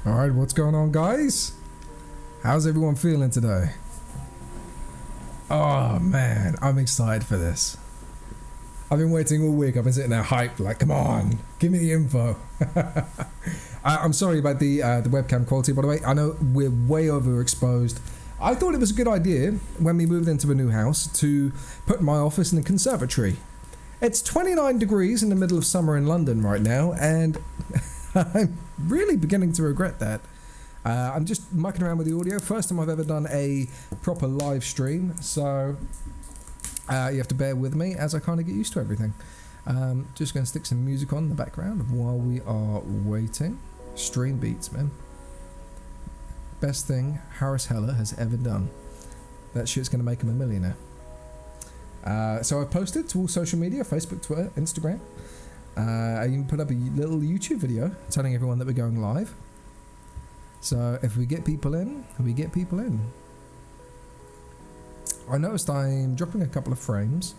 Alright, what's going on, guys? How's everyone feeling today? Oh man, I'm excited for this. I've been waiting all week. I've been sitting there hyped, like, come on, give me the info. I'm sorry about the webcam quality, by the way. I know we're way overexposed. I thought it was a good idea when we moved into a new house to put my office in a conservatory. It's 29 degrees in the middle of summer in London right now, and I'm really beginning to regret that. I'm just mucking around with the audio. First time I've ever done a proper live stream, so you have to bear with me as I kind of get used to everything. Just going to stick some music on in the background while we are waiting. Stream beats, man. Best thing Harris Heller has ever done. That shit's going to make him a millionaire. So I've posted to all social media, Facebook, Twitter, Instagram. I even put up a little YouTube video telling everyone that we're going live. So if we get people in, we get people in. I noticed I'm dropping a couple of frames,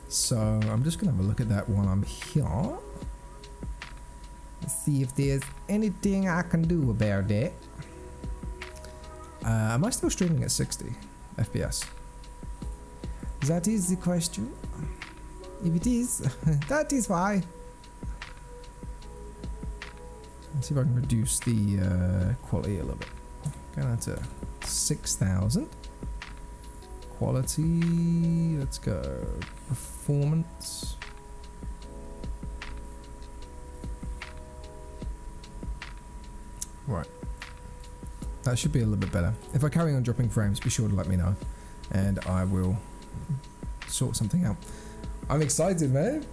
so I'm just going to have a look at that while I'm here. Let's see if there's anything I can do about that. Am I still streaming at 60 FPS? That is the question. If it is, that is why. Let's see if I can reduce the quality a little bit. Going down to 6,000. Quality, let's go. Performance. Right. That should be a little bit better. If I carry on dropping frames, be sure to let me know, and I will sort something out. I'm excited, man.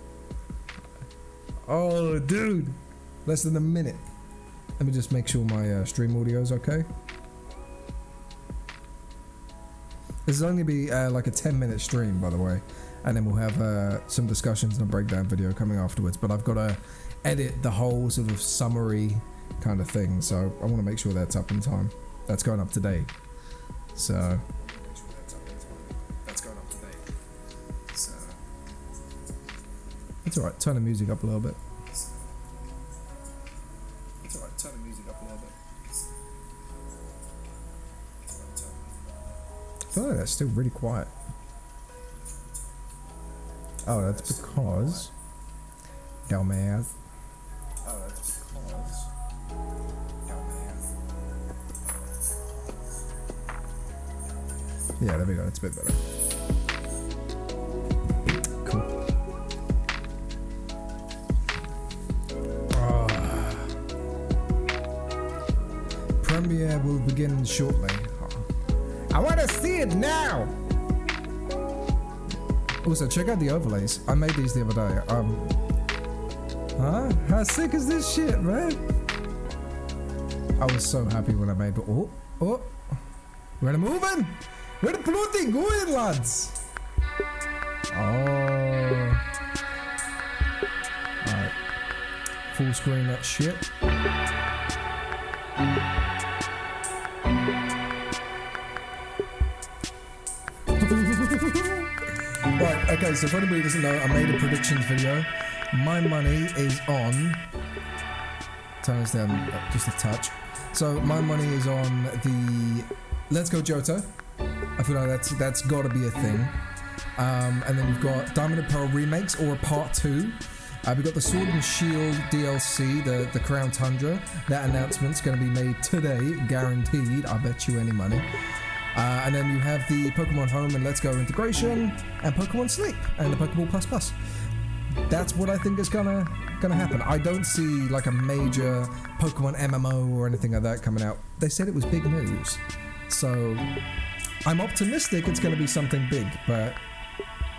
Oh, dude. Less than a minute. Let me just make sure my stream audio is okay. This is only be like a 10-minute stream, by the way, and then we'll have some discussions and a breakdown video coming afterwards. But I've got to edit the whole sort of summary kind of thing, so I want to make sure that's up in time. That's going up today. So that's going up today. So it's alright. Turn the music up a little bit. Turn the music up a little bit. I feel like that's still really quiet. Oh, that's because dumbass. Oh, that's because dumbass. Yeah, there we go. It's a bit better. Cool. Premiere will begin shortly. I want to see it now. Also, check out the overlays. I made these the other day. Huh? How sick is this shit, man? I was so happy when I made it. Oh, we're moving. We're plotting going, lads. Oh. Alright. Full screen that shit. Right, okay, so for anybody who doesn't know, I made a predictions video. My money is on... Turn this down just a touch. So my money is on the Let's Go Johto. I feel like that's got to be a thing. And then you've got Diamond and Pearl remakes or a part 2. We've got the Sword and Shield DLC, the Crown Tundra. That announcement's going to be made today, guaranteed. I bet you any money. And then you have the Pokemon Home and Let's Go integration, and Pokemon Sleep, and the Pokeball Plus Plus. That's what I think is gonna happen. I don't see like a major Pokemon MMO or anything like that coming out. They said it was big news, so I'm optimistic it's gonna be something big, but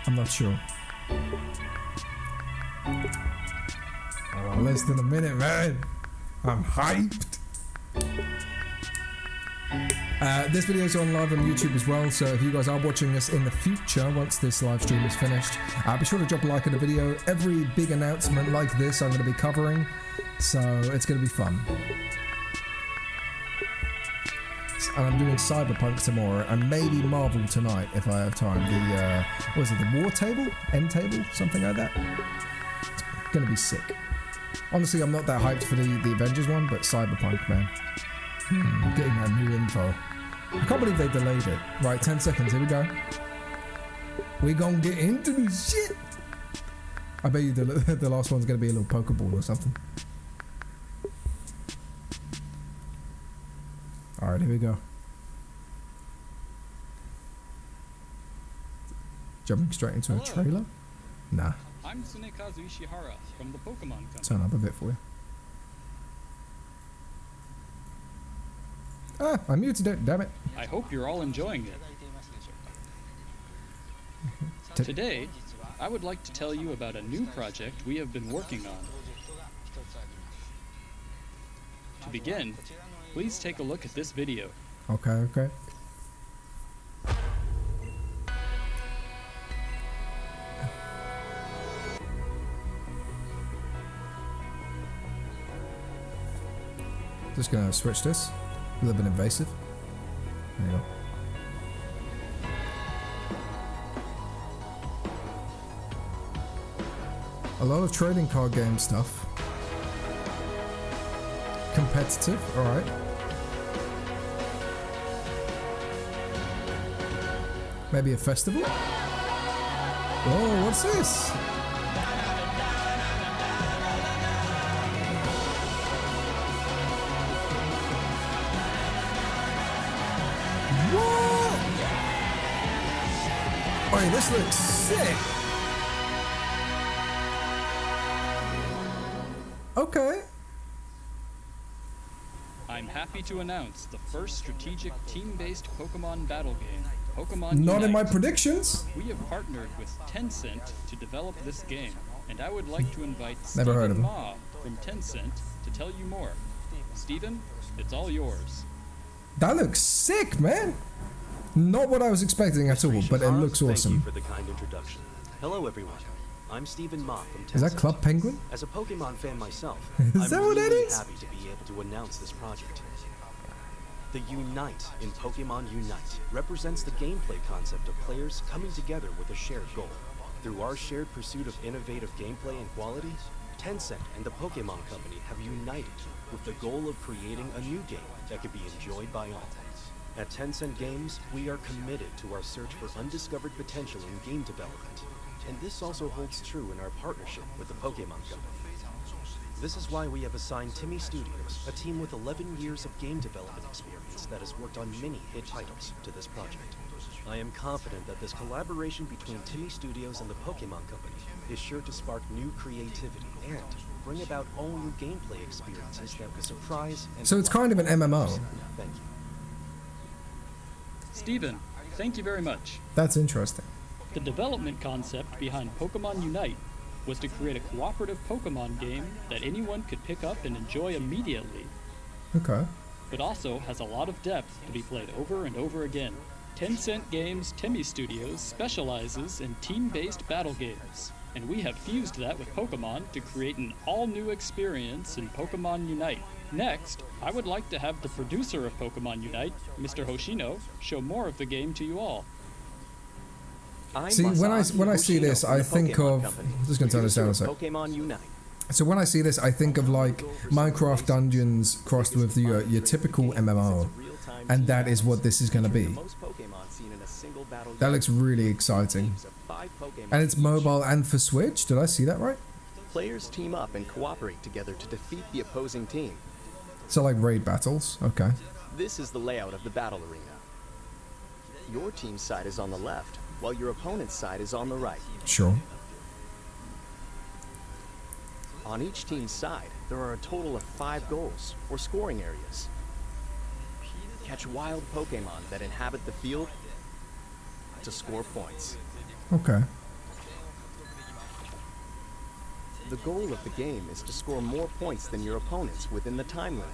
I'm not sure. Oh, less than a minute, man. I'm hyped. This video is on live on YouTube as well, so if you guys are watching this in the future, once this live stream is finished, be sure to drop a like on the video. Every big announcement like this I'm going to be covering, so it's going to be fun. And I'm doing Cyberpunk tomorrow, and maybe Marvel tonight if I have time. The, what is it, the War Table? End Table? Something like that? It's going to be sick. Honestly, I'm not that hyped for the Avengers one, but Cyberpunk, man. Getting that new info. I can't believe they delayed it. Right, 10 seconds, here we go. We gonna get into this shit. I bet you the last one's gonna be a little Pokeball or something. Alright, here we go. Jumping straight into a trailer? Nah. I'm Tsunekazu Ishihara from the Pokemon Company. Turn up a bit for you. Ah, I muted it, damn it. I hope you're all enjoying it. Today, I would like to tell you about a new project we have been working on. To begin, please take a look at this video. Okay. Just gonna switch this. A little bit invasive. There you go. A lot of trading card game stuff. Competitive, alright. Maybe a festival? Oh, what's this? What? Wait, this looks sick. Okay. I'm happy to announce the first strategic team-based Pokemon battle game, Pokemon Not Unite. in my predictions. We have partnered with Tencent to develop this game, and I would like to invite Never heard of Stephen him. Ma from Tencent to tell you more. Stephen, it's all yours. That looks sick, man. Not what I was expecting at all, but it looks awesome. Thank you for the kind introduction. Hello, everyone. I'm Stephen Ma from Tencent. Is that Club Penguin? As a Pokemon fan myself, Is that I'm what that really is? happy to be able to announce this project. The Unite in Pokemon Unite represents the gameplay concept of players coming together with a shared goal. Through our shared pursuit of innovative gameplay and quality, Tencent and the Pokemon Company have united with the goal of creating a new game that can be enjoyed by all. At Tencent Games, we are committed to our search for undiscovered potential in game development, and this also holds true in our partnership with the Pokemon Company. This is why we have assigned Timmy Studios, a team with 11 years of game development experience that has worked on many hit titles, to this project. I am confident that this collaboration between Timmy Studios and the Pokemon Company is sure to spark new creativity and bring about all new gameplay experiences that will surprise and So it's kind of an MMO. Thank you. Stephen, thank you very much. That's interesting. The development concept behind Pokemon Unite was to create a cooperative Pokemon game that anyone could pick up and enjoy immediately. Okay. It also has a lot of depth to be played over and over again. Tencent Games Timmy Studios specializes in team-based battle games, and we have fused that with Pokemon to create an all-new experience in Pokemon Unite. Next, I would like to have the producer of Pokemon Unite, Mr. Hoshino, show more of the game to you all. See, when I see this, I think of... I'm just going to turn this down a sec. Pokemon Unite. So when I see this, I think of like Minecraft Dungeons crossed with your typical MMO. And that is what this is going to be. That looks really exciting. And it's mobile and for Switch? Did I see that right? Players team up and cooperate together to defeat the opposing team. So like raid battles? Okay. This is the layout of the battle arena. Your team's side is on the left, while your opponent's side is on the right. Sure. On each team's side, there are a total of 5 goals, or scoring areas. Catch wild Pokemon that inhabit the field to score points. Okay. The goal of the game is to score more points than your opponents within the time limit.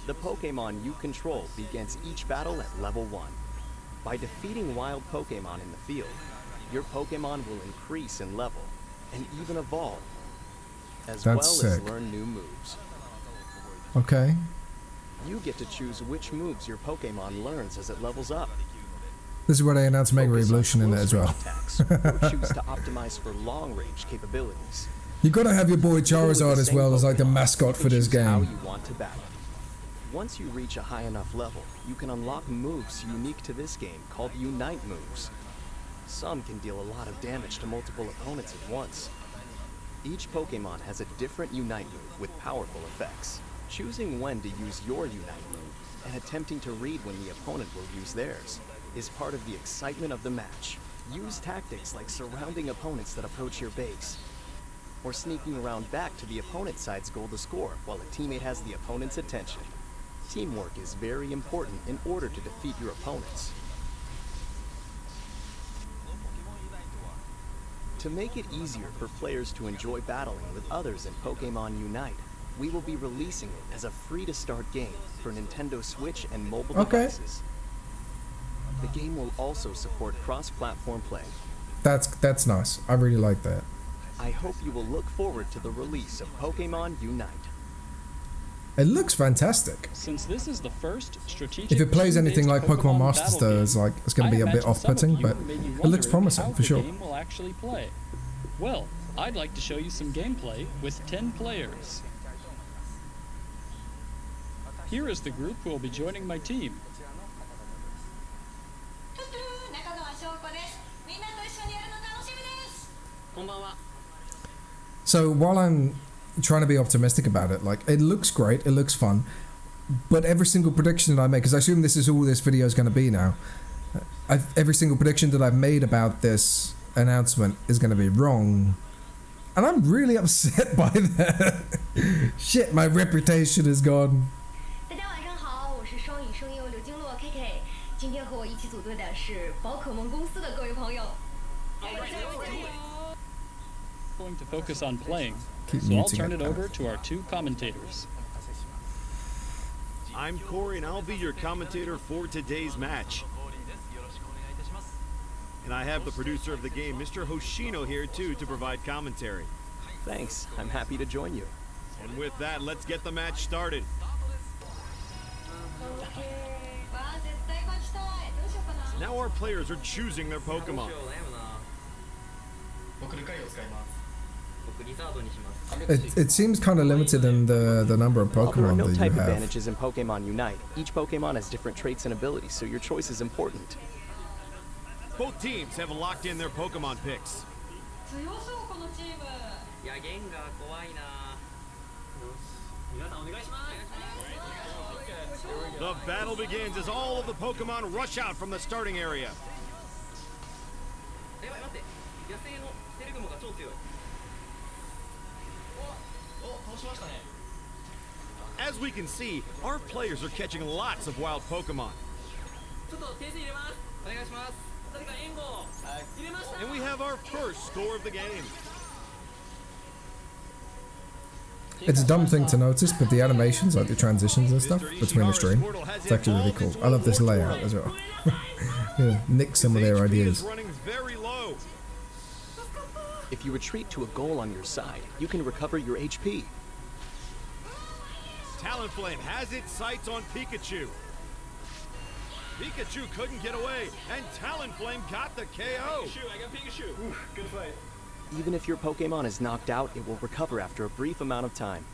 The Pokemon you control begins each battle at level 1. By defeating wild Pokemon in the field, your Pokemon will increase in level and even evolve, as well as learn new moves. Okay. You get to choose which moves your Pokemon learns as it levels up. This is where they announced Mega Focus on Evolution in it as well. close-range attacks, or choose to optimize for long-range capabilities. You gotta have your boy Charizard as well as like the mascot for this How game. you want to battle. Once you reach a high enough level, you can unlock moves unique to this game called Unite moves. Some can deal a lot of damage to multiple opponents at once. Each Pokemon has a different Unite move with powerful effects. Choosing when to use your Unite move and attempting to read when the opponent will use theirs is part of the excitement of the match. Use tactics like surrounding opponents that approach your base, or sneaking around back to the opponent's side's goal to score while a teammate has the opponent's attention. Teamwork is very important in order to defeat your opponents. To make it easier for players to enjoy battling with others in Pokemon Unite, we will be releasing it as a free-to-start game for Nintendo Switch and mobile devices. The game will also support cross-platform play. That's nice. I really like that. I hope you will look forward to the release of Pokemon Unite. It looks fantastic. Since this is the first strategic If it plays anything like Pokemon Masters, battle though, game, it's like it's going to be a I bit imagine some of off-putting, you but may be it looks wondering promising how for sure. The game will actually play. Well, I'd like to show you some gameplay with 10 players. Here is the group who will be joining my team. So while I'm trying to be optimistic about it, like it looks great, it looks fun, but every single prediction that I make, because I assume this is all this video is going to be now, every single prediction that I've made about this announcement is going to be wrong, and I'm really upset by that. Shit, my reputation is gone. 大家晚上好，我是双语声优刘金洛 KK， 今天和我一起组队的是宝可梦公司的各位朋友。 Going to focus on playing, Keep so I'll muting turn it it now. over to our two commentators. I'm Corey, and I'll be your commentator for today's match. And I have the producer of the game, Mr. Hoshino, here too to provide commentary. Thanks, I'm happy to join you. And with that, let's get the match started. Now our players are choosing their Pokemon. It seems kind of limited in the number of While there are Pokemon no that you type have. advantages in Pokemon Unite, each Pokemon has different traits and abilities, so your choice is important. Both teams have locked in their Pokemon picks. The battle begins as all of the Pokemon rush out from the starting area. As we can see, our players are catching lots of wild Pokemon. And we have our first score of the game. It's a dumb thing to notice, but the animations, like the transitions and stuff between the stream, it's actually really cool. I love this layout as well. Yeah, nick some of their ideas. If you retreat to a goal on your side, you can recover your HP. Talonflame has its sights on Pikachu. Pikachu couldn't get away, and Talonflame got the KO. I got Pikachu. Ooh, good fight. Even if your Pokemon is knocked out, it will recover after a brief amount of time.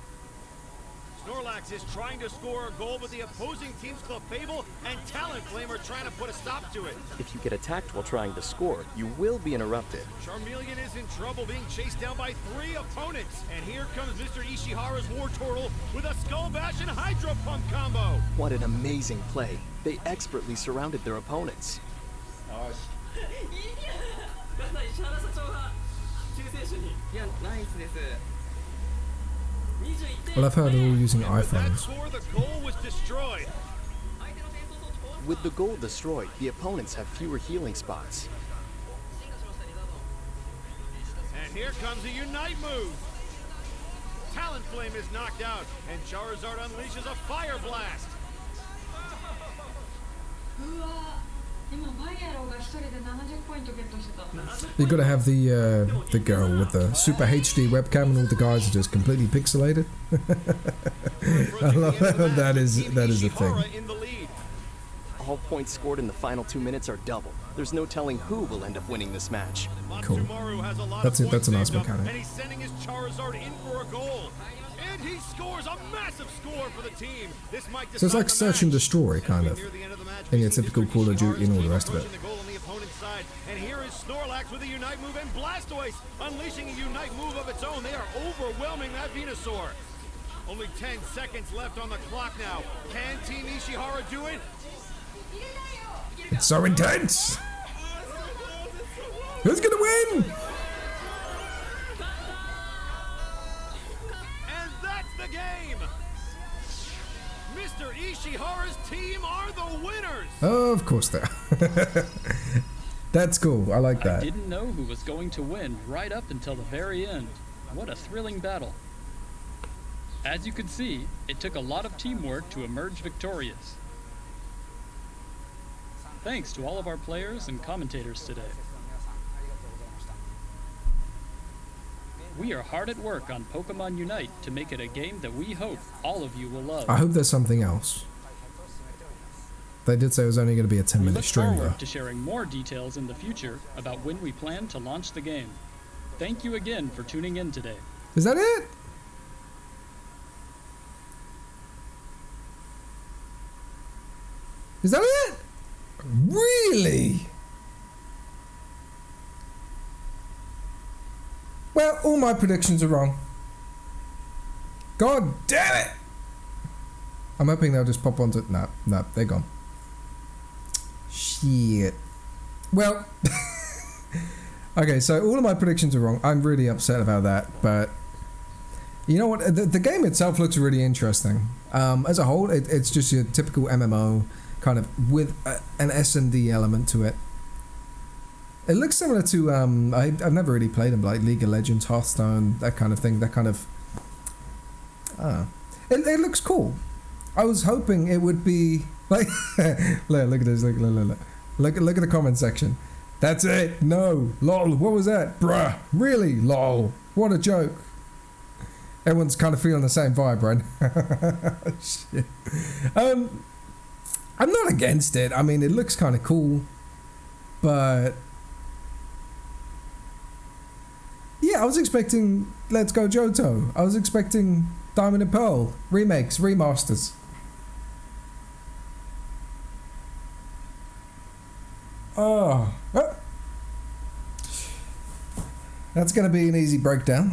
Snorlax is trying to score a goal, but the opposing team's Clefable and Talonflame are trying to put a stop to it. If you get attacked while trying to score, you will be interrupted. Charmeleon is in trouble, being chased down by 3 opponents. And here comes Mr. Ishihara's Wartortle with a Skull Bash and Hydro Pump combo. What an amazing play. They expertly surrounded their opponents. I love how they're all using With that iPhones. score, the goal was destroyed. With the goal destroyed, the opponents have fewer healing spots. And here comes a Unite move. Talonflame is knocked out, and Charizard unleashes a Fire Blast. You gotta have the girl with the super HD webcam and all the guys are just completely pixelated. I love that. That is a thing. In the lead. All points scored in the final 2 minutes are double. There's no telling who will end up winning this match. Cool. Matsumaru has a lot That's of it. That's a nice points saved up, mechanic. and he's sending his Charizard in for a goal. And he scores a massive score for the team. This might So it's like decide the search and match. destroy, kind of. Near the end of the match, In we your see typical Mr. Call of Ishiharu's Duty and all the team rest of it. approaching the goal on the opponent's side. And here is Snorlax with a Unite move, and Blastoise unleashing a Unite move of its own. They are overwhelming that Venusaur. Only 10 seconds left on the clock now. Can Team Ishihara do it? It's so intense. Who's gonna win? And that's the game. Mr. Ishihara's team are the winners. Of course they are. That's cool. I like I that. didn't know who was going to win right up until the very end. What a thrilling battle. As you could see, it took a lot of teamwork to emerge victorious. Thanks to all of our players and commentators today. We are hard at work on Pokemon Unite to make it a game that we hope all of you will love. I hope there's something else. They did say it was only going to be a We 10-minute look stream, though. forward to sharing more details in the future about when we plan to launch the game. Thank you again for tuning in today. Is that it? Is that it? Really? Well, all my predictions are wrong. God damn it! I'm hoping they'll just pop onto... No, they're gone. Shit. Well... Okay, so all of my predictions are wrong. I'm really upset about that, but... You know what? The game itself looks really interesting. As a whole, it's just your typical MMO, kind of with an S&D element to it. It looks similar to... I've never really played them, like League of Legends, Hearthstone, that kind of thing. That kind of... It looks cool. I was hoping it would be... like look at this. Look at the comment section. That's it. No. Lol. What was that? Bruh. Really? Lol. What a joke. Everyone's kind of feeling the same vibe, right? Shit. I'm not against it. I mean, it looks kind of cool. But... yeah, I was expecting Let's Go Johto. I was expecting Diamond and Pearl. Remakes, remasters. Oh. That's going to be an easy breakdown.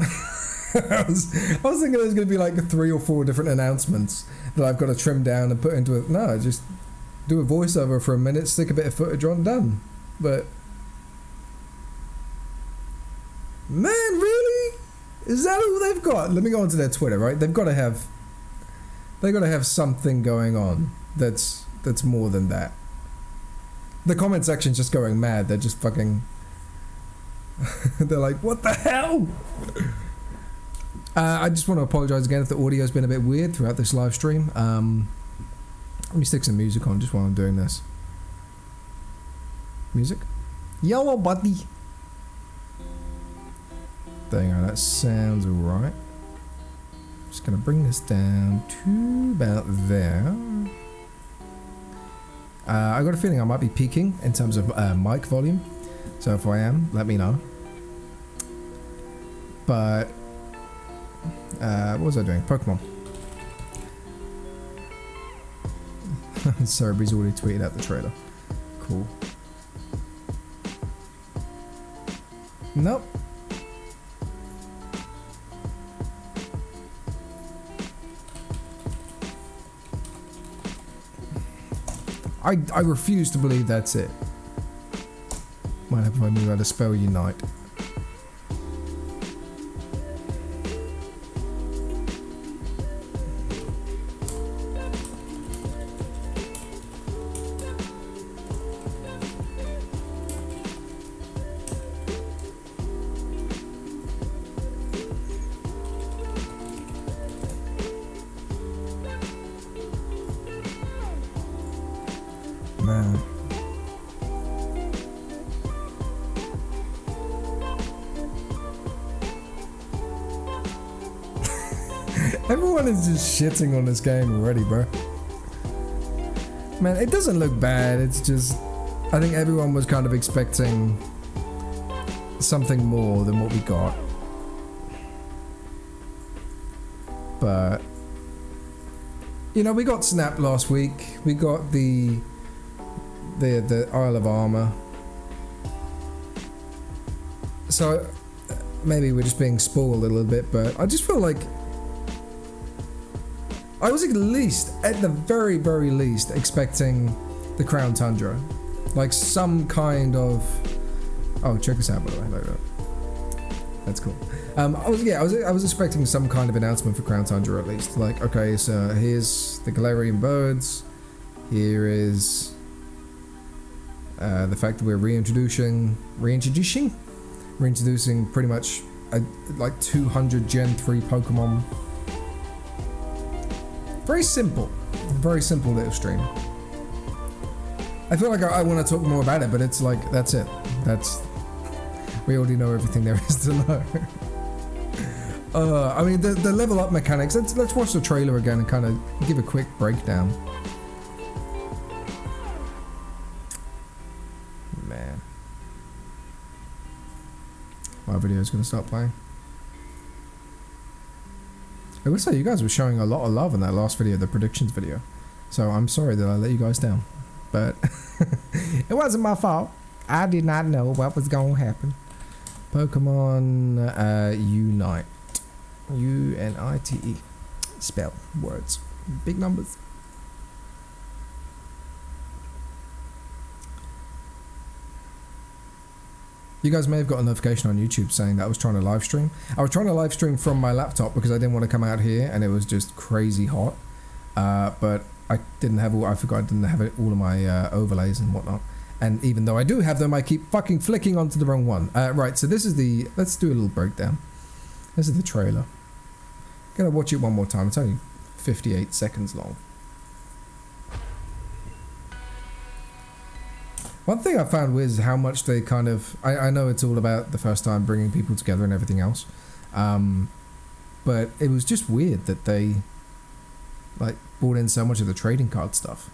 I was thinking there's going to be like 3 or 4 different announcements that I've got to trim down and put into it. No, just do a voiceover for a minute, stick a bit of footage on, done. But... man, really? Is that all they've got? Let me go onto their Twitter, right? They've got to have something going on that's more than that. The comment section's just going mad. They're just fucking... they're like, what the hell? I just want to apologize again if the audio's been a bit weird throughout this live stream. Let me stick some music on just while I'm doing this. Music? Yo, buddy. There you go, that sounds alright. Just gonna bring this down to about there. I got a feeling I might be peaking in terms of mic volume, so if I am, let me know. But what was I doing? Pokemon. Cerebri's already tweeted out the trailer. Cool. Nope. I refuse to believe that's it. Might have if I knew how to spell Unite. Man. Everyone is just shitting on this game already, bro. Man, it doesn't look bad. It's just, I think everyone was kind of expecting something more than what we got. But, you know, we got Snap last week. We got the Isle of Armor. So maybe we're just being spoiled a little bit, but I just feel like I was at the very, very least, expecting the Crown Tundra. Like some kind of... Oh, check this out, by the way. Look. That's cool. I was expecting some kind of announcement for Crown Tundra at least. Like, okay, so here's the Galarian birds. Here is the fact that we're reintroducing pretty much like 200 Gen 3 Pokemon. Very simple little stream. I feel like I want to talk more about it, but it's like, that's it. We already know everything there is to know. I mean, the level up mechanics, let's watch the trailer again and kind of give a quick breakdown. Man. My video's gonna start playing. I would say you guys were showing a lot of love in that last video, the predictions video. So I'm sorry that I let you guys down. But it wasn't my fault. I did not know what was going to happen. Pokemon Unite. U-N-I-T-E. Spell. Words. Big numbers. You guys may have got a notification on YouTube saying that I was trying to live stream. I was trying to live stream from my laptop because I didn't want to come out here and it was just crazy hot. But I didn't have I forgot I didn't have all of my overlays and whatnot. And even though I do have them, I keep fucking flicking onto the wrong one. Right, so this is let's do a little breakdown. This is the trailer. Gonna watch it one more time. It's only 58 seconds long. One thing I found was how much they kind of... I know it's all about the first time bringing people together and everything else. But it was just weird that they like brought in so much of the trading card stuff.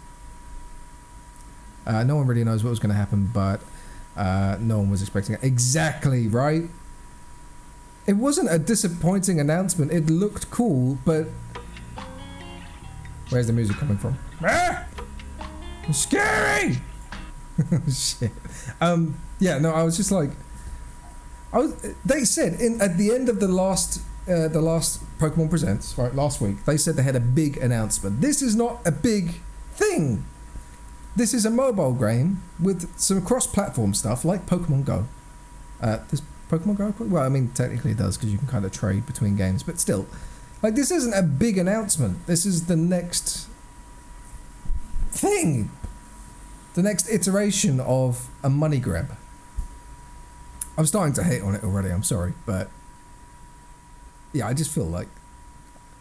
No one really knows what was going to happen, but no one was expecting it. Exactly, right? It wasn't a disappointing announcement. It looked cool, but... Where's the music coming from? Ah! It's scary! Shit. Yeah, no, I was just like... They said at the end of the last Pokemon Presents, right, last week, they said they had a big announcement. This is not a big thing. This is a mobile game with some cross-platform stuff like Pokemon Go. Does Pokemon Go? Well, I mean, technically it does because you can kind of trade between games, but still, like, this isn't a big announcement. This is the next thing. The next iteration of a money grab. I'm starting to hate on it already, I'm sorry, but yeah, I just feel like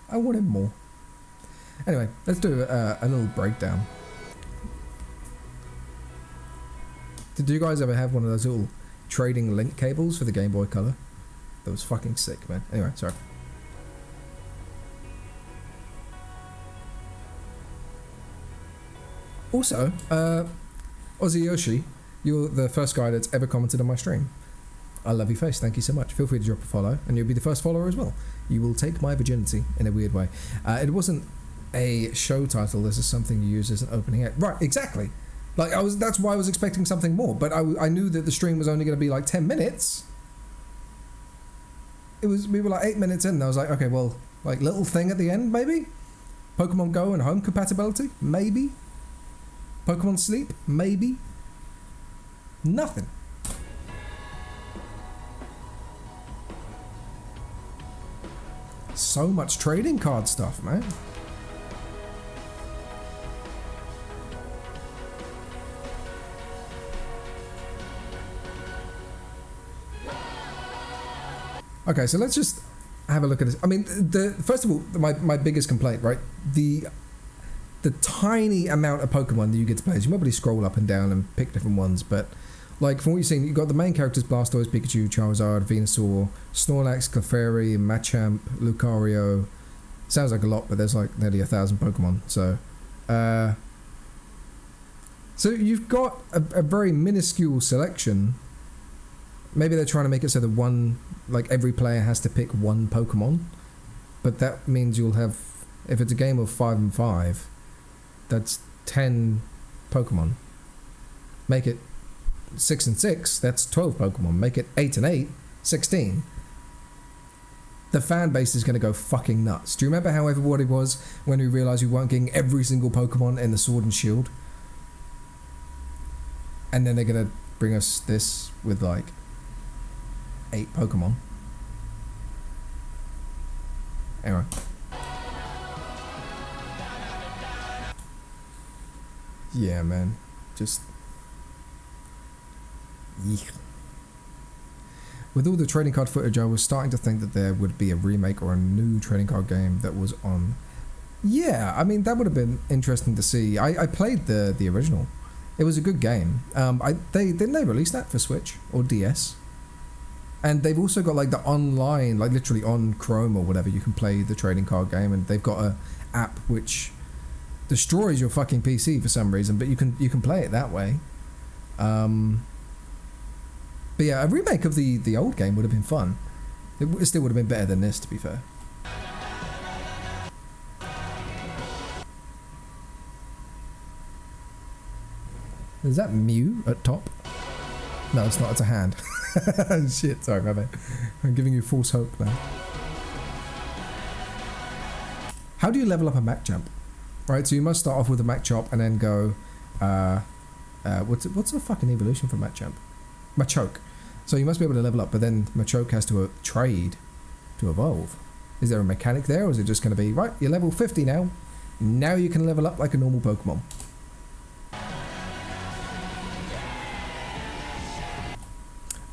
I wanted more. Anyway, let's do a little breakdown. Did you guys ever have one of those little trading link cables for the Game Boy Color? That was fucking sick, man. Anyway, sorry. Also, Aussie Yoshi, you're the first guy that's ever commented on my stream. I love your face, thank you so much. Feel free to drop a follow, and you'll be the first follower as well. You will take my virginity in a weird way. It wasn't a show title, this is something you use as an opening act. Right, exactly. Like, that's why I was expecting something more, but I knew that the stream was only going to be like 10 minutes. We were like 8 minutes in, and I was like, okay, well, like, little thing at the end, maybe? Pokemon Go and home compatibility? Maybe? Pokemon Sleep? Maybe? Nothing. So much trading card stuff, man. Okay, so let's just have a look at this. I mean, first of all, my biggest complaint, right? The tiny amount of Pokemon that you get to play is you probably scroll up and down and pick different ones, but like from what you've seen, you've got the main characters: Blastoise, Pikachu, Charizard, Venusaur, Snorlax, Clefairy, Machamp, Lucario. Sounds like a lot, but there's like nearly 1,000 Pokemon. So, So you've got a very minuscule selection. Maybe they're trying to make it so that one, like every player has to pick one Pokemon, but that means you'll have, if it's a game of 5 and 5, that's 10 Pokemon. Make it 6 and 6, that's 12 Pokemon. Make it 8 and 8, 16. The fan base is going to go fucking nuts. Do you remember how everybody was when we realised we weren't getting every single Pokemon in the Sword and Shield? And then they're going to bring us this with like 8 Pokemon. Anyway. Yeah, man. Just... Yeek. With all the trading card footage, I was starting to think that there would be a remake or a new trading card game that was on. Yeah, I mean, that would have been interesting to see. I played the original. It was a good game. Didn't they release that for Switch or DS? And they've also got like the online, like literally on Chrome or whatever, you can play the trading card game, and they've got a app which destroys your fucking PC for some reason, but you can play it that way. But yeah, a remake of the old game would have been fun. It still would have been better than this, to be fair. Is that Mew at top? No, it's not. It's a hand. Shit, sorry, my bad. I'm giving you false hope now. How do you level up a Machamp? Right, so you must start off with a Machop and then go... what's the fucking evolution for Machamp? Machoke. So you must be able to level up, but then Machoke has to trade to evolve. Is there a mechanic there, or is it just going to be, right, you're level 50 now. Now you can level up like a normal Pokemon.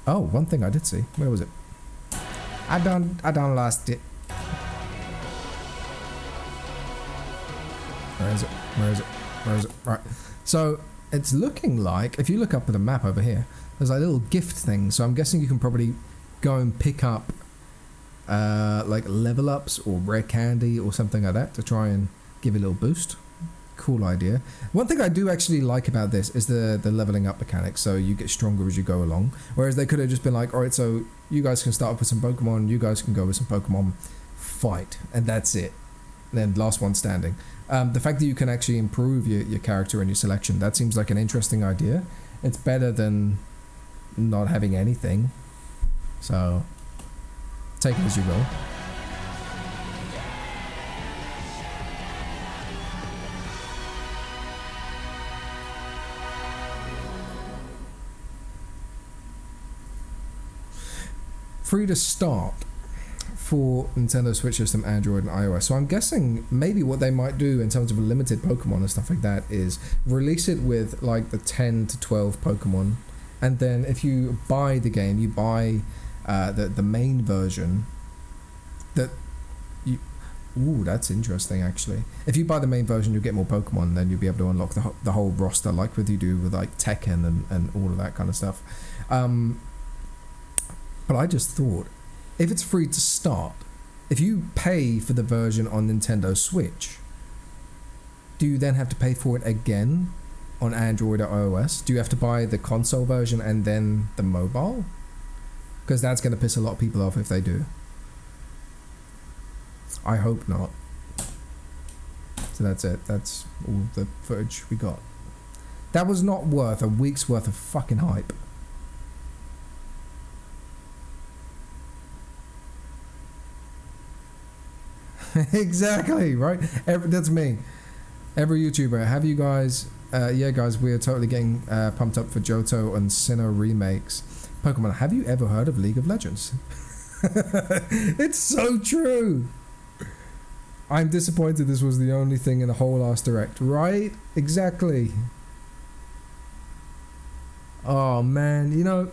Oh, one thing I did see. Where was it? I done lost it. Where is it? Where is it? Where is it? Right. So it's looking like, if you look up at the map over here, there's like little gift thing. So I'm guessing you can probably go and pick up like level ups or rare candy or something like that to try and give it a little boost. Cool idea. One thing I do actually like about this is the leveling up mechanics, so you get stronger as you go along, whereas they could have just been like, alright, so you guys can start off with some Pokemon, you guys can go with some Pokemon, fight, and that's it, and then last one standing. The fact that you can actually improve your character and your selection, that seems like an interesting idea. It's better than not having anything, so take it as you will. Free to start for Nintendo Switch system, Android and iOS. So I'm guessing maybe what they might do in terms of a limited Pokemon and stuff like that is release it with like the 10 to 12 Pokemon, and then if you buy the game, you buy the main version. Ooh, that's interesting actually. If you buy the main version, you'll get more Pokemon, then you'll be able to unlock the whole roster like what you do with like Tekken and all of that kind of stuff. But I just thought, if it's free to start, if you pay for the version on Nintendo Switch, do you then have to pay for it again on Android or iOS? Do you have to buy the console version and then the mobile? Because that's going to piss a lot of people off if they do. I hope not. So that's it. That's all the footage we got. That was not worth a week's worth of fucking hype. Exactly, right? That's me. Every YouTuber. Have you guys... yeah, guys, we are totally getting pumped up for Johto and Sinnoh remakes. Pokemon, have you ever heard of League of Legends? It's so true! I'm disappointed this was the only thing in the whole last direct. Right? Exactly. Oh, man. You know,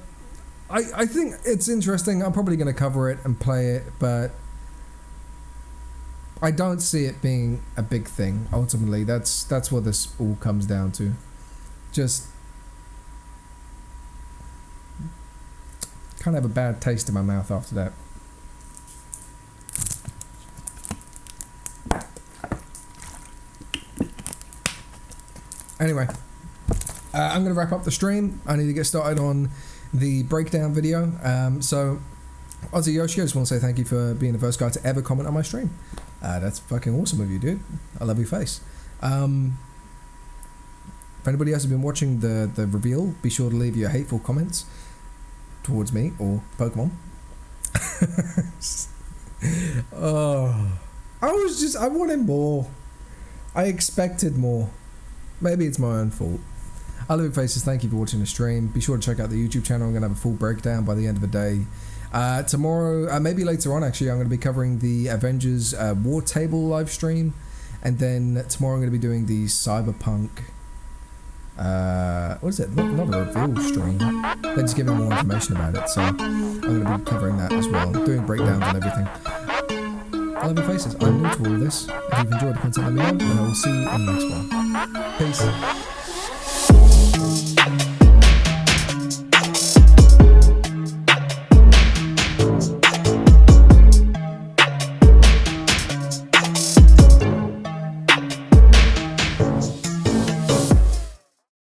I think it's interesting. I'm probably going to cover it and play it, but... I don't see it being a big thing, ultimately. That's what this all comes down to. Just kind of have a bad taste in my mouth after that. Anyway, I'm going to wrap up the stream. I need to get started on the breakdown video. So, Ozzy Yoshi, I just want to say thank you for being the first guy to ever comment on my stream. That's fucking awesome of you, dude. I love your face. If anybody else has been watching the reveal, be sure to leave your hateful comments towards me or Pokemon. Oh, I wanted more. I expected more. Maybe it's my own fault. I love your faces. Thank you for watching the stream. Be sure to check out the YouTube channel. I'm going to have a full breakdown by the end of the day. Tomorrow, maybe later on actually, I'm going to be covering the Avengers War Table live stream. And then tomorrow I'm going to be doing the Cyberpunk... what is it? Not a reveal stream. They're just giving more information about it. So I'm going to be covering that as well. Doing breakdowns and everything. I love your faces. I'm new to all this. If you've enjoyed the content, let me know. And I will see you in the next one. Peace.